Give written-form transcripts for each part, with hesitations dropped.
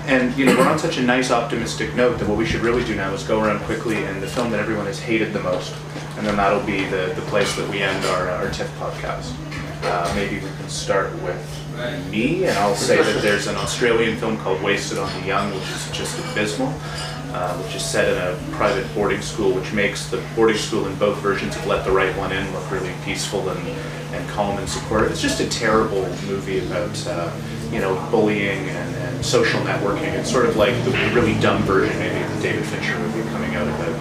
And we're on such a nice, optimistic note that what we should really do now is go around quickly and the film that everyone has hated the most, and then that'll be the place that we end our TIFF podcast. Maybe we can start with me, and I'll say that there's an Australian film called Wasted on the Young, which is just abysmal, which is set in a private boarding school, which makes the boarding school in both versions of Let the Right One In look really peaceful and calm and supportive. It's just a terrible movie about bullying and social networking. It's sort of like the really dumb version maybe of the David Fincher movie coming out about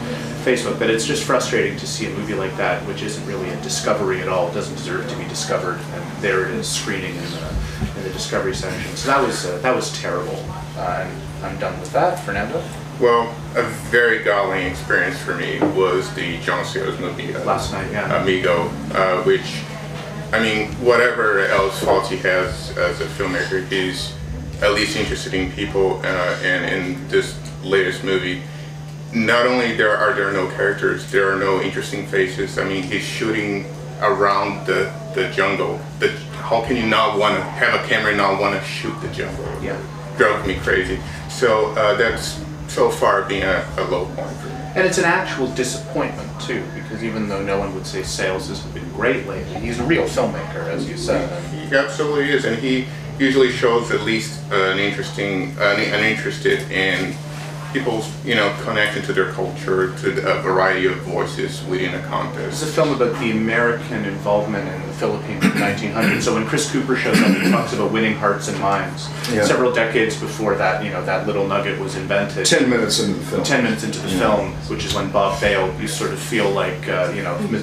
Facebook, but it's just frustrating to see a movie like that, which isn't really a discovery at all. It doesn't deserve to be discovered, and there it is screening in the discovery section. So that was terrible, and I'm done with that. Fernando? Well, a very galling experience for me was the John Sayles movie last night, yeah. Amigo, which, I mean, whatever else faults he has as a filmmaker, he's at least interested in people, and in this latest movie, not only are there no characters, there are no interesting faces. I mean, he's shooting around the jungle. How can you not want to have a camera and not want to shoot the jungle? Yeah. Drove me crazy. So that's so far been a low point for me. And it's an actual disappointment too, because even though no one would say Sayles hasn't been great lately, he's a real filmmaker, as you said. He absolutely is, and he usually shows at least an interested in people's, connection to their culture, to a variety of voices within a context. It's a film about the American involvement in the Philippines in the 1900s. So when Chris Cooper shows up, he talks about winning hearts and minds. Yeah. Several decades before that, that little nugget was invented. 10 minutes into the film. 10 minutes into the film, which is when Bob bailed, you sort of feel like,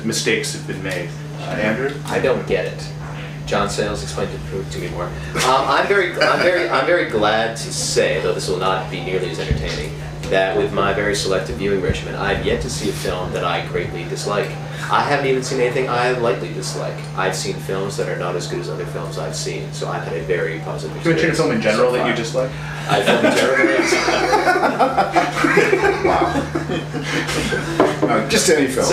mistakes have been made. Andrew? I don't get it. John Sayles, explain it to me more. I'm very glad to say, though this will not be nearly as entertaining, that with my very selective viewing regimen, I've yet to see a film that I greatly dislike. I haven't even seen anything I lightly dislike. I've seen films that are not as good as other films I've seen, so I've had a very positive experience. Can you mention a film in general that you dislike? I film in general, Wow. Just any film.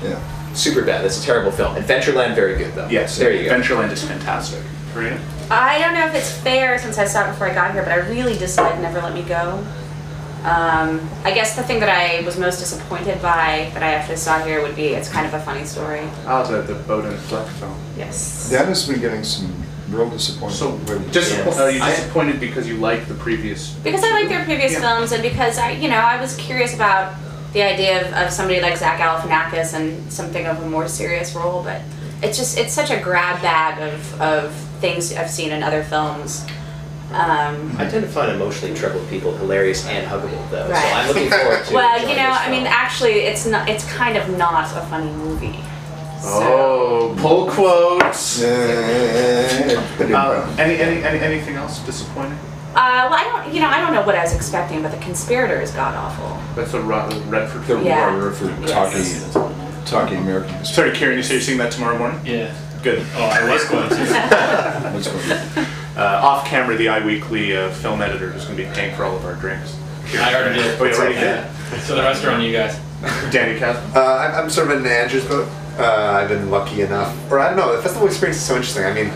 Yeah. Superbad. That's a terrible film. Adventureland, very good though. Yes, there you go. Adventureland is fantastic. Karina? I don't know if it's fair since I saw it before I got here, but I really disliked Never Let Me Go. I guess the thing that I was most disappointed by that I actually saw here would be it's kind of a funny story. Oh, the Boat and Fleck film. Yes. That has been getting some real disappointment. So, are you disappointed because you like the previous? Because I like their previous films, and because I was curious about the idea of somebody like Zach Galifianakis and something of a more serious role, but it's such a grab bag of things I've seen in other films. I tend to find emotionally troubled people hilarious and huggable, though. Right. So I'm looking forward to. Well, actually, it's kind of not a funny movie. So. Oh, pull quotes. Anything else disappointing? Well, I don't know what I was expecting, but The Conspirator is god awful. That's a Redford film. Yeah. Redford talking American. Sorry, Karen, you say you're seeing that tomorrow morning? Yeah. Good. Oh, I was going to. Off camera, the iWeekly film editor is going to be paying for all of our drinks. I already did. Oh, you already did? So the rest are on you guys. Danny Kasman? I'm sort of in Andrew's boat. I've been lucky enough, or I don't know, the festival experience is so interesting. I mean,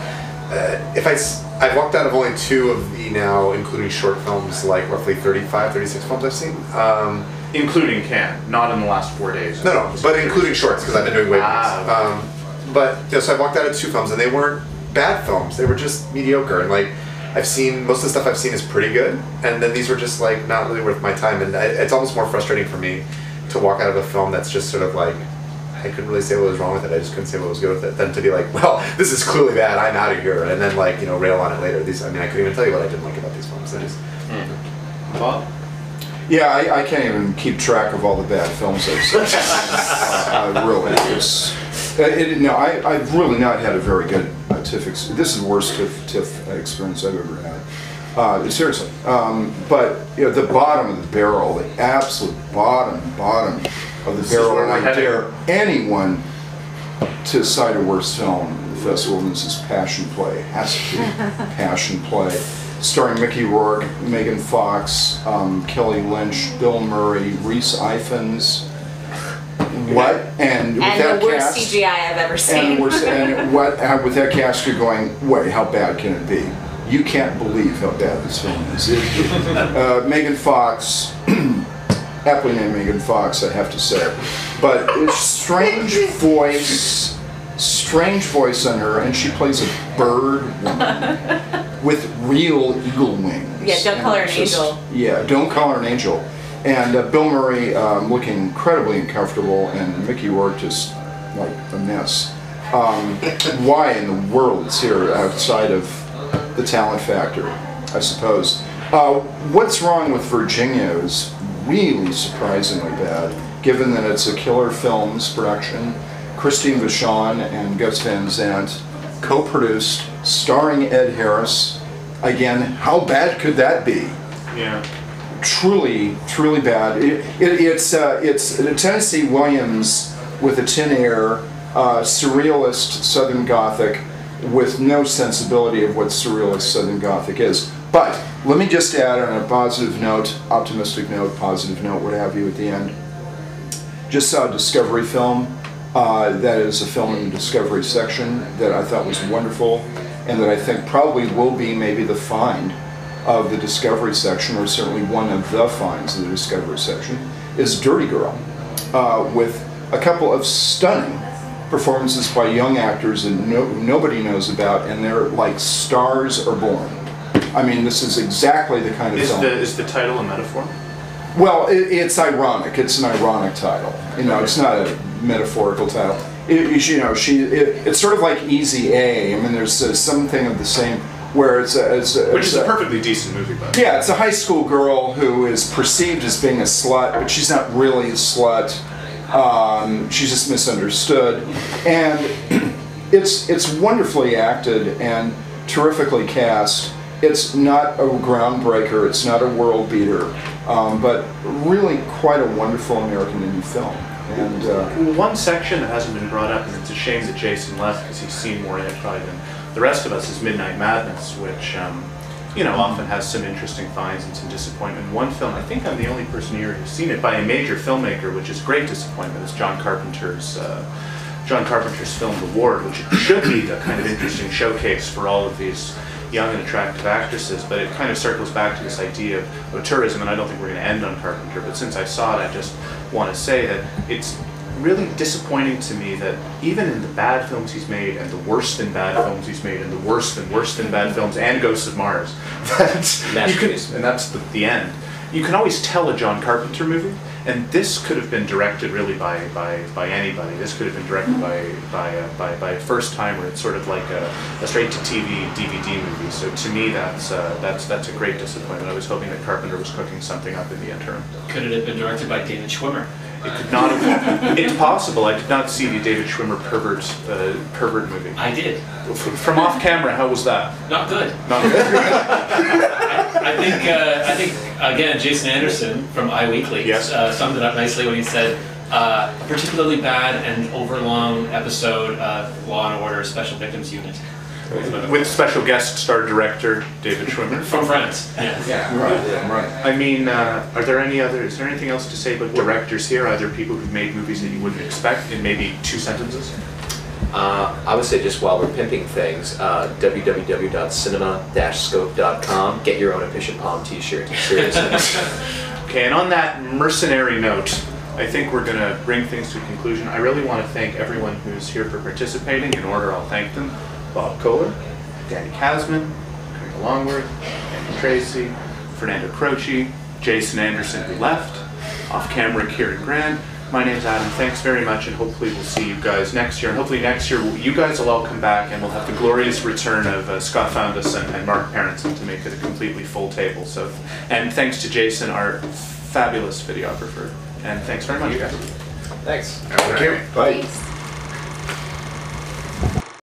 I've walked out of only 2 of the now, including short films, like roughly 35, 36 films I've seen. Including Cannes, not in the last 4 days. No, but including shorts, because I've been doing waypoints. So I walked out of 2 films, and they weren't bad films. They were just mediocre, and like, most of the stuff I've seen is pretty good, and then these were just like not really worth my time, and it's almost more frustrating for me to walk out of a film that's just sort of like, I couldn't really say what was wrong with it, I just couldn't say what was good with it, than to be like, well, this is clearly bad, I'm out of here, and then like, rail on it later. I couldn't even tell you what I didn't like about these films. Bob? Yeah, I can't even keep track of all the bad films I've seen. I've really not had a very good TIFF experience. This is the worst TIFF experience I've ever had. Seriously. But the bottom of the barrel, the absolute bottom of the barrel, and I dare anyone to cite a worse film at the festival than this is Passion Play. It has to be Passion Play. Starring Mickey Rourke, Megan Fox, Kelly Lynch, Bill Murray, Rhys Ifans. What? And with that the worst cast, CGI I've ever seen. And with that cast, you're going, wait, how bad can it be? You can't believe how bad this film is. Megan Fox, aptly named Megan Fox, I have to say, but it's strange voice on her, and she plays a bird woman with real eagle wings. Yeah, don't call her an angel. Yeah, don't call her an angel. And Bill Murray looking incredibly uncomfortable, and Mickey Rourke just like a mess. Why in the world is here outside of the talent factor, I suppose? What's Wrong with Virginia is really surprisingly bad, given that it's a Killer Films production. Christine Vachon and Gus Van Sant, co-produced, starring Ed Harris. Again, how bad could that be? Yeah. Truly, truly bad. It's Tennessee Williams with a tin air, surrealist Southern Gothic with no sensibility of what surrealist Southern Gothic is. But let me just add on a positive note, optimistic note, positive note, what have you at the end. Just saw a Discovery film. That is a film in the Discovery section that I thought was wonderful, and that I think probably will be maybe the find of the Discovery section, or certainly one of the finds of the Discovery section, is Dirty Girl, with a couple of stunning performances by young actors that nobody knows about, and they're like stars are born. I mean, this is exactly the kind of film. Is the title a metaphor? Well, it's ironic. It's an ironic title. You know, it's not a metaphorical title. It's sort of like Easy A. I mean, there's something of the same, where which is a perfectly decent movie, by the way. Yeah, it's a high school girl who is perceived as being a slut, but she's not really a slut. She's just misunderstood, and it's wonderfully acted and terrifically cast. It's not a groundbreaker. It's not a world beater. But really quite a wonderful American indie film. And one section that hasn't been brought up, and it's a shame that Jason left because he's seen more in it probably than the rest of us, is Midnight Madness, which often has some interesting finds and some disappointment. One film, I think I'm the only person here who's seen it, by a major filmmaker, which is great disappointment, is John Carpenter's film The Ward, which should be the kind of interesting showcase for all of these young and attractive actresses, but it kind of circles back to this idea of tourism, and I don't think we're going to end on Carpenter, but since I saw it, I just want to say that it's really disappointing to me that even in the bad films he's made, and the worse than bad films he's made, and the worse than bad films, and Ghosts of Mars, and that's the end. You can always tell a John Carpenter movie, and this could have been directed really by anybody. This could have been directed by a first timer. It's sort of like a straight to TV DVD movie. So to me, that's a great disappointment. I was hoping that Carpenter was cooking something up in the interim. Could it have been directed by David Schwimmer? It could not have. It's possible. I did not see the David Schwimmer pervert movie. I did. From off camera, how was that? Not good. Not good. I think again, Jason Anderson from iWeekly summed it up nicely when he said, a particularly bad and overlong episode of Law and Order Special Victims Unit. With special guest star director David Schwimmer from France. Right. I mean, is there anything else to say about directors here? Either people who've made movies that you wouldn't expect in maybe 2 sentences? I would say, just while we're pimping things, www.cinema-scope.com. Get your own efficient palm t-shirt. Seriously. Okay, and on that mercenary note, I think we're going to bring things to a conclusion. I really want to thank everyone who's here for participating. In order, I'll thank them. Bob Koehler, Danny Kasman, Karina Longworth, Andy Tracy, Fernando Croce, Jason Anderson, who left, off-camera Kieran Grant. My name's Adam. Thanks very much, and hopefully we'll see you guys next year. And hopefully next year you guys will all come back, and we'll have the glorious return of Scott Foundas and Mark Parenson to make it a completely full table. So, and thanks to Jason, our fabulous videographer. And thanks very much, guys. Thanks. Thank you. Bye. Thanks.